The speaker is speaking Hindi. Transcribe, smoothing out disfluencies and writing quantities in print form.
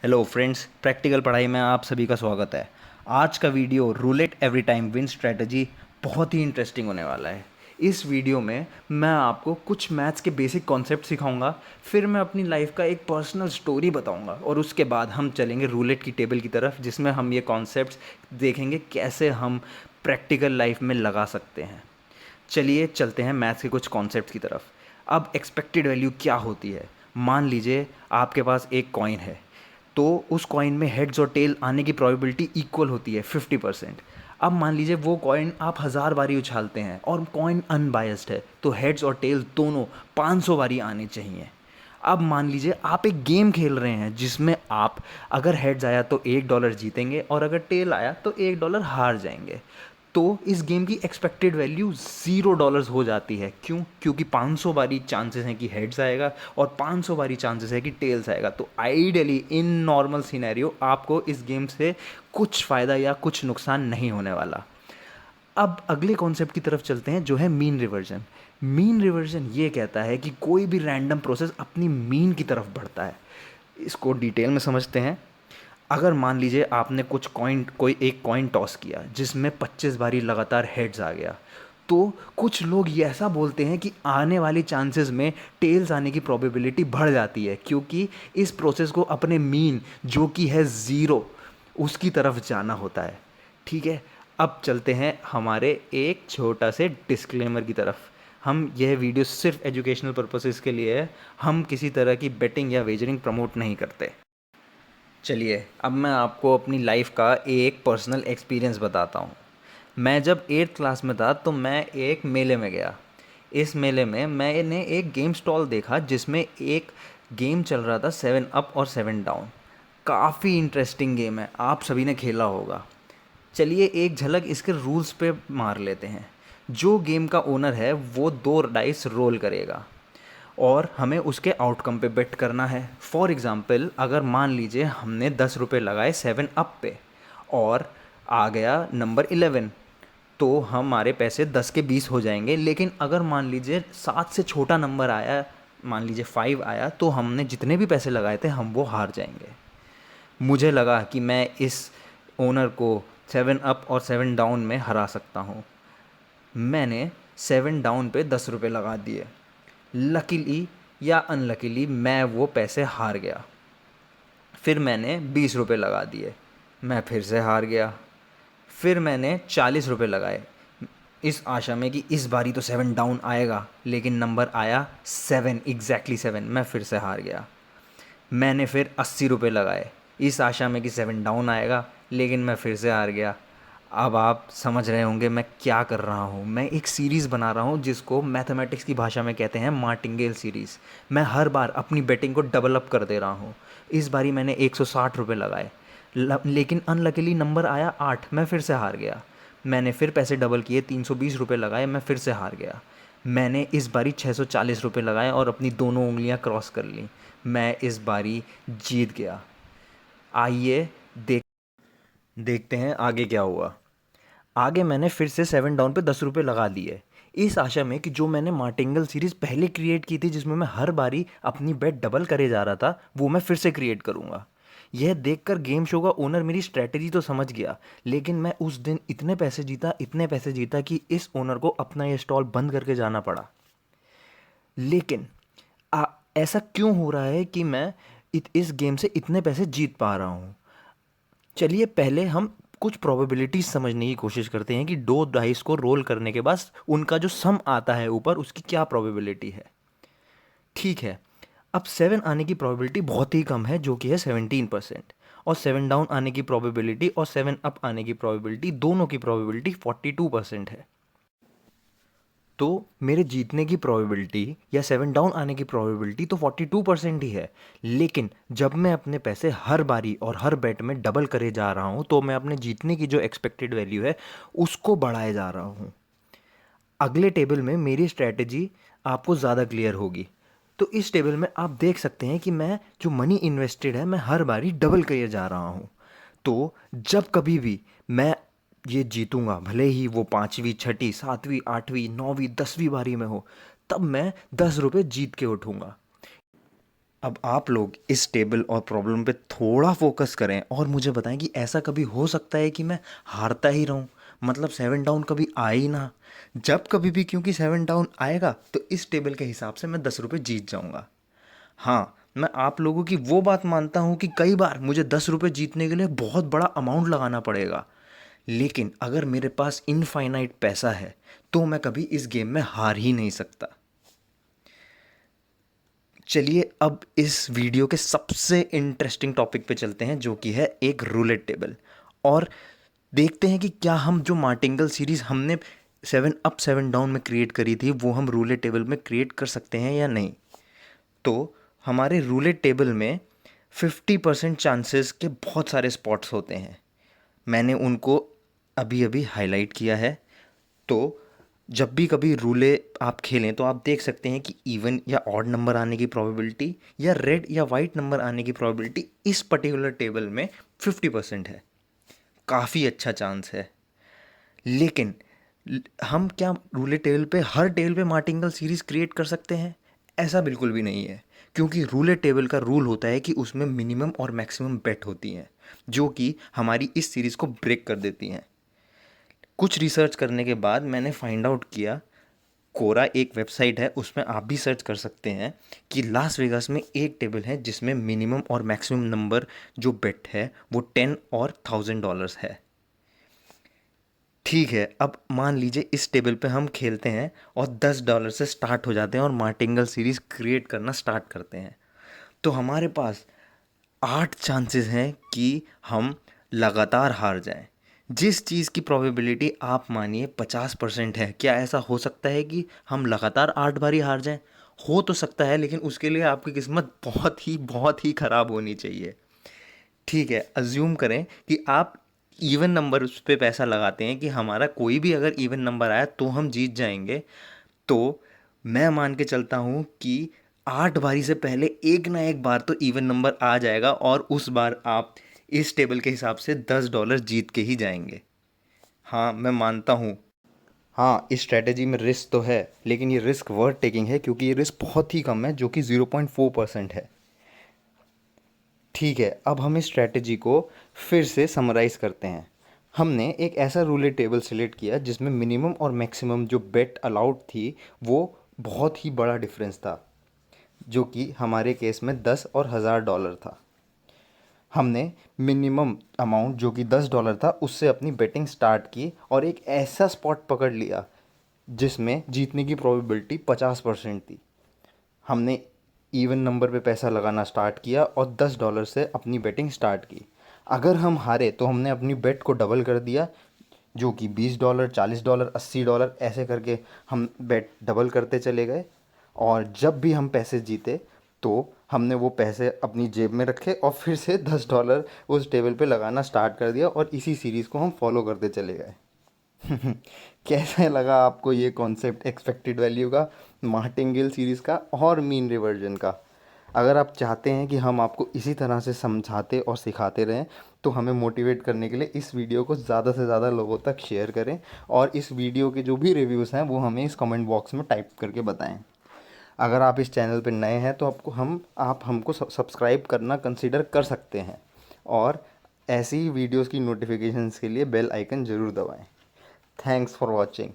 हेलो फ्रेंड्स, प्रैक्टिकल पढ़ाई में आप सभी का स्वागत है। आज का video roulette every time win strategy बहुत ही इंटरेस्टिंग होने वाला है। इस वीडियो में मैं आपको कुछ मैथ्स के बेसिक कॉन्सेप्ट सिखाऊंगा, फिर मैं अपनी लाइफ का एक पर्सनल स्टोरी बताऊंगा और उसके बाद हम चलेंगे रूलेट की टेबल की तरफ, जिसमें हम ये कॉन्सेप्ट्स देखेंगे कैसे हम प्रैक्टिकल लाइफ में लगा सकते हैं। चलिए चलते हैं मैथ्स के कुछ कॉन्सेप्ट की तरफ। अब एक्सपेक्टेड वैल्यू क्या होती है? मान लीजिए आपके पास एक कॉइन है, तो उस कॉइन में हेड्स और टेल आने की प्रोबेबिलिटी इक्वल होती है 50%। अब मान लीजिए वो कॉइन आप 1000 बारी उछालते हैं और कॉइन अनबायस्ड है, तो हेड्स और टेल दोनों 500 बारी आने चाहिए। अब मान लीजिए आप एक गेम खेल रहे हैं जिसमें आप अगर हेड्स आया तो $1 जीतेंगे और अगर टेल आया तो $1 हार जाएंगे। तो इस गेम की एक्सपेक्टेड वैल्यू $0 हो जाती है। क्यों? क्योंकि 500 बारी चांसेस हैं कि हेड्स आएगा और 500 बारी चांसेस है कि टेल्स आएगा। तो आइडियली इन नॉर्मल सिनेरियो आपको इस गेम से कुछ फ़ायदा या कुछ नुकसान नहीं होने वाला। अब अगले कॉन्सेप्ट की तरफ चलते हैं, जो है मीन रिवर्जन। मीन रिवर्जन ये कहता है कि कोई भी रैंडम प्रोसेस अपनी मीन की तरफ बढ़ता है। इसको डिटेल में समझते हैं। अगर मान लीजिए आपने कोई एक कॉइन टॉस किया जिसमें 25 बारी लगातार हेड्स आ गया, तो कुछ लोग ये ऐसा बोलते हैं कि आने वाली चांसेस में टेल्स आने की प्रोबेबिलिटी बढ़ जाती है, क्योंकि इस प्रोसेस को अपने मीन जो कि है ज़ीरो उसकी तरफ जाना होता है। ठीक है, अब चलते हैं हमारे एक छोटा से डिस्क्लेमर की तरफ। हम यह वीडियो सिर्फ एजुकेशनल पर्पसेस के लिए है, हम किसी तरह की बेटिंग या वेजरिंग प्रमोट नहीं करते। चलिए अब मैं आपको अपनी लाइफ का एक पर्सनल एक्सपीरियंस बताता हूँ। मैं जब 8th क्लास में था तो मैं एक मेले में गया। इस मेले में मैंने एक गेम स्टॉल देखा जिसमें एक गेम चल रहा था 7 अप और 7 डाउन। काफ़ी इंटरेस्टिंग गेम है, आप सभी ने खेला होगा। चलिए एक झलक इसके रूल्स पे मार लेते हैं। जो गेम का ओनर है वो 2 डाइस रोल करेगा और हमें उसके आउटकम पे बेट करना है। फॉर एग्ज़ाम्पल, अगर मान लीजिए हमने 10 रुपये लगाए 7 अप पे और आ गया नंबर 11, तो हमारे पैसे 10 के 20 हो जाएंगे। लेकिन अगर मान लीजिए 7 से छोटा नंबर आया, मान लीजिए 5 आया, तो हमने जितने भी पैसे लगाए थे हम वो हार जाएंगे। मुझे लगा कि मैं इस ओनर को 7 अप और 7 डाउन में हरा सकता हूँ। मैंने 7 डाउन पे 10 रुपये लगा दिए। लकीली या अनलकीली मैं वो पैसे हार गया। फिर मैंने 20 रुपये लगा दिए, मैं फिर से हार गया। फिर मैंने 40 रुपये लगाए इस आशा में कि इस बारी तो 7 डाउन आएगा, लेकिन नंबर आया 7, एग्जैक्टली 7, मैं फिर से हार गया। मैंने फिर 80 रुपये लगाए इस आशा में कि 7 डाउन आएगा, लेकिन मैं फिर से हार गया। अब आप समझ रहे होंगे मैं क्या कर रहा हूँ। मैं एक सीरीज़ बना रहा हूँ जिसको मैथमेटिक्स की भाषा में कहते हैं मार्टिंगेल सीरीज़। मैं हर बार अपनी बेटिंग को डबल अप कर दे रहा हूँ। इस बारी मैंने 160 रुपये लगाए, लेकिन अनलकीली नंबर आया 8, मैं फिर से हार गया। मैंने फिर पैसे डबल किए, 320 रुपये लगाए, मैं फिर से हार गया। मैंने इस बारी 640 रुपये लगाए और अपनी दोनों उंगलियां क्रॉस कर लीं। मैं इस बारी जीत गया। आइए देखते हैं आगे क्या हुआ। आगे मैंने फिर से 7 डाउन पे 10 रुपये लगा दिए, इस आशा में कि जो मैंने मार्टिंगल सीरीज़ पहले क्रिएट की थी जिसमें मैं हर बारी अपनी बेट डबल करे जा रहा था, वो मैं फिर से क्रिएट करूँगा। यह देखकर गेम शो का ओनर मेरी स्ट्रैटेजी तो समझ गया, लेकिन मैं उस दिन इतने पैसे जीता कि इस ओनर को अपना ये स्टॉल बंद करके जाना पड़ा। लेकिन आ, ऐसा क्यों हो रहा है कि मैं इस गेम से इतने पैसे जीत पा रहा हूँ? चलिए पहले हम कुछ प्रोबेबिलिटीज समझने की कोशिश करते हैं कि दो डाइस को रोल करने के बाद उनका जो सम आता है ऊपर, उसकी क्या प्रोबेबिलिटी है। ठीक है, अब 7 आने की प्रोबेबिलिटी बहुत ही कम है, जो कि है 17%। और 7 डाउन आने की प्रोबेबिलिटी और 7 अप आने की प्रोबेबिलिटी, दोनों की प्रोबेबिलिटी 42% है। तो मेरे जीतने की प्रोबेबिलिटी या 7 डाउन आने की प्रोबेबिलिटी तो 42% ही है। लेकिन जब मैं अपने पैसे हर बारी और हर बेट में डबल करे जा रहा हूँ, तो मैं अपने जीतने की जो एक्सपेक्टेड वैल्यू है उसको बढ़ाए जा रहा हूँ। अगले टेबल में मेरी स्ट्रैटेजी आपको ज़्यादा क्लियर होगी। तो इस टेबल में आप देख सकते हैं कि मैं जो मनी इन्वेस्टेड है मैं हर बारी डबल करे जा रहा हूँ। तो जब कभी भी मैं ये जीतूंगा, भले ही वो 5वीं 6ठी 7वीं 8वीं 9वीं 10वीं बारी में हो, तब मैं 10 रुपये जीत के उठूंगा। अब आप लोग इस टेबल और प्रॉब्लम पे थोड़ा फोकस करें और मुझे बताएं कि ऐसा कभी हो सकता है कि मैं हारता ही रहूं, मतलब 7 डाउन कभी आए ही ना। जब कभी भी क्योंकि 7 डाउन आएगा तो इस टेबल के हिसाब से मैं 10 रुपये जीत जाऊंगा। हाँ, मैं आप लोगों की वो बात मानता हूँ कि कई बार मुझे 10 रुपये जीतने के लिए बहुत बड़ा अमाउंट लगाना पड़ेगा, लेकिन अगर मेरे पास इनफाइनाइट पैसा है तो मैं कभी इस गेम में हार ही नहीं सकता। चलिए अब इस वीडियो के सबसे इंटरेस्टिंग टॉपिक पे चलते हैं, जो कि है एक रूलेट टेबल, और देखते हैं कि क्या हम जो मार्टिंगल सीरीज़ हमने 7 अप 7 डाउन में क्रिएट करी थी वो हम रूलेट टेबल में क्रिएट कर सकते हैं या नहीं। तो हमारे रूलेट टेबल में 50% चांसेस के बहुत सारे स्पॉट्स होते हैं। मैंने उनको अभी अभी हाईलाइट किया है। तो जब भी कभी रूले आप खेलें तो आप देख सकते हैं कि इवन या ऑड नंबर आने की प्रोबेबिलिटी या रेड या वाइट नंबर आने की प्रोबेबिलिटी इस पर्टिकुलर टेबल में 50% है। काफ़ी अच्छा चांस है। लेकिन हम क्या रूले टेबल पे हर टेबल पे मार्टिंगल सीरीज़ क्रिएट कर सकते हैं? ऐसा बिल्कुल भी नहीं है, क्योंकि रूले टेबल का रूल होता है कि उसमें मिनिमम और मैक्सिमम बेट होती हैं, जो कि हमारी इस सीरीज़ को ब्रेक कर देती हैं। कुछ रिसर्च करने के बाद मैंने फाइंड आउट किया, कोरा एक वेबसाइट है, उसमें आप भी सर्च कर सकते हैं कि लास वेगास में एक टेबल है जिसमें मिनिमम और मैक्सिमम नंबर जो बेट है वो 10 और 1000 डॉलर्स है। ठीक है, अब मान लीजिए इस टेबल पे हम खेलते हैं और 10 डॉलर से स्टार्ट हो जाते हैं और मार्टिंगल सीरीज़ क्रिएट करना स्टार्ट करते हैं। तो हमारे पास 8 चांसेस हैं कि हम लगातार हार जाएं। जिस चीज़ की प्रोबेबिलिटी आप मानिए 50% है, क्या ऐसा हो सकता है कि हम लगातार 8 बारी हार जाएं? हो तो सकता है, लेकिन उसके लिए आपकी किस्मत बहुत ही ख़राब होनी चाहिए। ठीक है, अज्यूम करें कि आप इवन नंबर उस पे पैसा लगाते हैं कि हमारा कोई भी अगर इवन नंबर आया तो हम जीत जाएंगे। तो मैं मान के चलता हूँ कि 8 बारी से पहले एक ना एक बार तो इवन नंबर आ जाएगा और उस बार आप इस टेबल के हिसाब से 10 डॉलर जीत के ही जाएंगे। हाँ, मैं मानता हूँ। हाँ, इस स्ट्रैटेजी में रिस्क तो है, लेकिन ये रिस्क वर्थ टेकिंग है क्योंकि ये रिस्क बहुत ही कम है, जो कि 0.4% है। ठीक है, अब हम इस स्ट्रैटेजी को फिर से समराइज़ करते हैं। हमने एक ऐसा रूलेट टेबल सेलेक्ट किया जिसमें मिनिमम और मैक्सिमम जो बेट अलाउड थी वो बहुत ही बड़ा डिफरेंस था, जो कि हमारे केस में 10 और 1000 डॉलर था। हमने मिनिमम अमाउंट जो कि 10 डॉलर था उससे अपनी बेटिंग स्टार्ट की और एक ऐसा स्पॉट पकड़ लिया जिसमें जीतने की प्रोबेबिलिटी 50% थी। हमने इवन नंबर पे पैसा लगाना स्टार्ट किया और 10 डॉलर से अपनी बेटिंग स्टार्ट की। अगर हम हारे तो हमने अपनी बेट को डबल कर दिया, जो कि 20 डॉलर 40 डॉलर 80 डॉलर ऐसे करके हम बेट डबल करते चले गए। और जब भी हम पैसे जीते तो हमने वो पैसे अपनी जेब में रखे और फिर से 10 डॉलर उस टेबल पे लगाना स्टार्ट कर दिया और इसी सीरीज़ को हम फॉलो करते चले गए। कैसा लगा आपको ये कॉन्सेप्ट एक्सपेक्टेड वैल्यू का, मार्टिंगेल सीरीज़ का और मीन रिवर्जन का? अगर आप चाहते हैं कि हम आपको इसी तरह से समझाते और सिखाते रहें तो हमें मोटिवेट करने के लिए इस वीडियो को ज़्यादा से ज़्यादा लोगों तक शेयर करें और इस वीडियो के जो भी रिव्यूज़ हैं वो हमें इस कमेंट बॉक्स में टाइप करके बताएं। अगर आप इस चैनल पर नए हैं तो आप हमको सब्सक्राइब करना कंसिडर कर सकते हैं और ऐसी ही वीडियोज़ की नोटिफिकेशंस के लिए बेल आइकन ज़रूर दबाएँ। Thanks for watching.